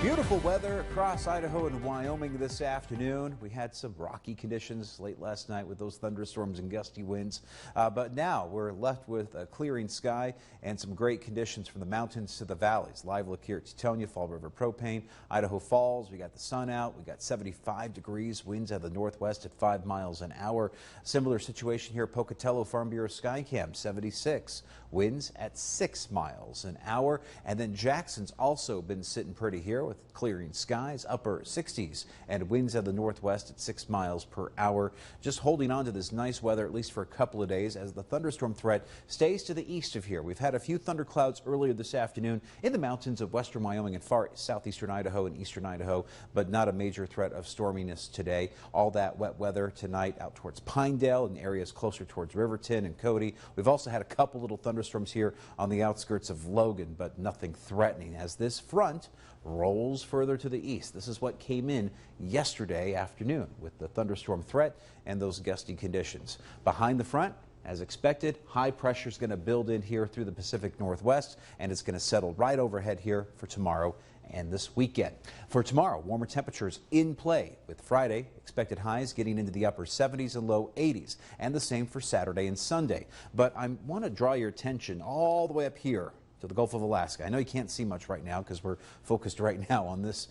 Beautiful weather across Idaho and Wyoming this afternoon. We had some rocky conditions late last night with those thunderstorms and gusty winds. But now we're left with a clearing sky and some great conditions from the mountains to the valleys. Live look here at Teutonia, Fall River Propane, Idaho Falls. We got the sun out. We got 75 degrees, winds out of the northwest at 5 miles an hour. Similar situation here at Pocatello Farm Bureau Skycam, 76, winds at 6 miles an hour. And then Jackson's also been sitting pretty here with clearing skies, upper 60s, and winds out of the northwest at 6 miles per hour. Just holding on to this nice weather at least for a couple of days as the thunderstorm threat stays to the east of here. We've had a few thunderclouds earlier this afternoon in the mountains of western Wyoming and far southeastern Idaho and eastern Idaho, but not a major threat of storminess today. All that wet weather tonight out towards Pinedale and areas closer towards Riverton and Cody. We've also had a couple little thunderstorms here on the outskirts of Logan, but nothing threatening as this front rolls further to the east. This is what came in yesterday afternoon with the thunderstorm threat and those gusty conditions. Behind the front, as expected, high pressure is going to build in here through the Pacific Northwest, and it's going to settle right overhead here for tomorrow and this weekend. For tomorrow, warmer temperatures in play with Friday expected highs getting into the upper 70s and low 80s, and the same for Saturday and Sunday. But I want to draw your attention all the way up here to the Gulf of Alaska. I know you can't see much right now because we're focused right now on this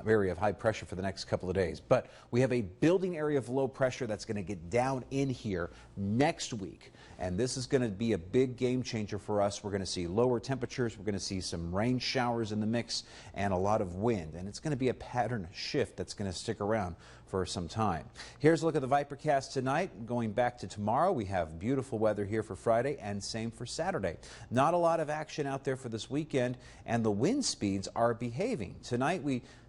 area of high pressure for the next couple of days. But we have a building area of low pressure that's going to get down in here next week. And this is going to be a big game changer for us. We're going to see lower temperatures. We're going to see some rain showers in the mix and a lot of wind. And it's going to be a pattern shift that's going to stick around for some time. Here's a look at the Vipercast tonight. Going back to tomorrow, we have beautiful weather here for Friday and same for Saturday. Not a lot of action out there for this weekend, and the wind speeds are behaving. Tonight,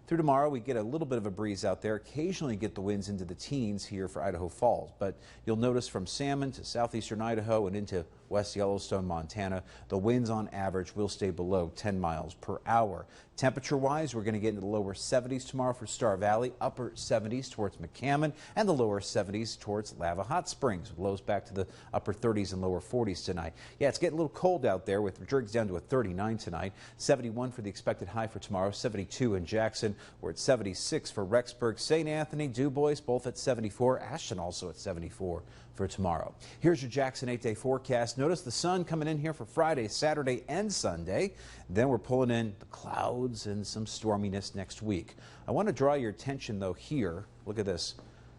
through tomorrow, we get a little bit of a breeze out there. Occasionally get the winds into the teens here for Idaho Falls. But you'll notice from Salmon to southeastern Idaho and into West Yellowstone, Montana, the winds on average will stay below 10 miles per hour. Temperature-wise, we're going to get into the lower 70s tomorrow for Star Valley, upper 70s towards McCammon, and the lower 70s towards Lava Hot Springs. Lows back to the upper 30s and lower 40s tonight. Yeah, it's getting a little cold out there with Driggs down to a 39 tonight. 71 for the expected high for tomorrow, 72 in Jackson. We're at 76 for Rexburg, St. Anthony, DuBois, both at 74. Ashton also at 74 for tomorrow. Here's your Jackson 8-day forecast. Notice the sun coming in here for Friday, Saturday, and Sunday. Then we're pulling in the clouds and some storminess next week. I want to draw your attention, though, here. Look at this.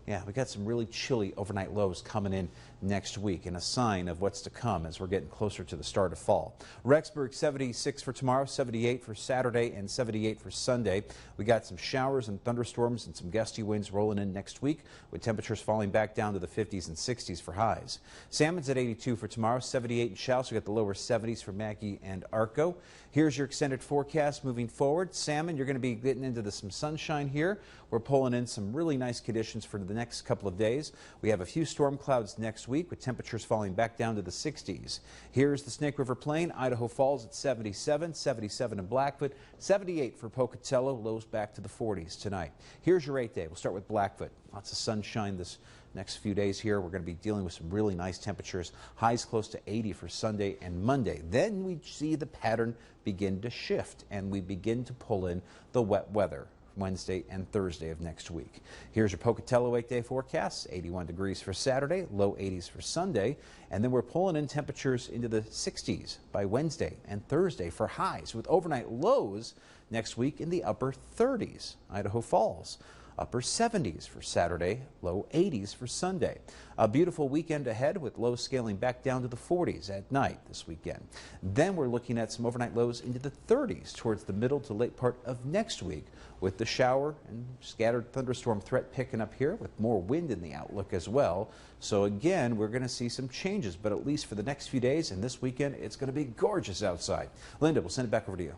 Yeah, we got some really chilly overnight lows coming in next week, and a sign of what's to come as we're getting closer to the start of fall. Rexburg 76 for tomorrow, 78 for Saturday, and 78 for Sunday. We got some showers and thunderstorms and some gusty winds rolling in next week, with temperatures falling back down to the 50s and 60s for highs. Salmon's at 82 for tomorrow, 78 in Shouse. We got the lower 70s for Mackey and Arco. Here's your extended forecast moving forward. Salmon, you're going to be getting into some sunshine here. We're pulling in some really nice conditions for the next couple of days. We have a few storm clouds next week with temperatures falling back down to the 60s. Here's the Snake River Plain. Idaho Falls at 77, 77 in Blackfoot, 78 for Pocatello, lows back to the 40s tonight. Here's your 8-day. We'll start with Blackfoot. Lots of sunshine this next few days here. We're going to be dealing with some really nice temperatures. Highs close to 80 for Sunday and Monday. Then we see the pattern begin to shift and we begin to pull in the wet weather Wednesday and Thursday of next week. Here's your Pocatello 8-day forecast. 81 degrees for Saturday, low 80s for Sunday, and then we're pulling in temperatures into the 60s by Wednesday and Thursday for highs, with overnight lows next week in the upper 30s. Idaho Falls, upper 70s for Saturday, low 80s for Sunday. A beautiful weekend ahead with lows scaling back down to the 40s at night this weekend. Then we're looking at some overnight lows into the 30s towards the middle to late part of next week, with the shower and scattered thunderstorm threat picking up here with more wind in the outlook as well. So again, we're going to see some changes, but at least for the next few days and this weekend, it's going to be gorgeous outside. Linda, we'll send it back over to you.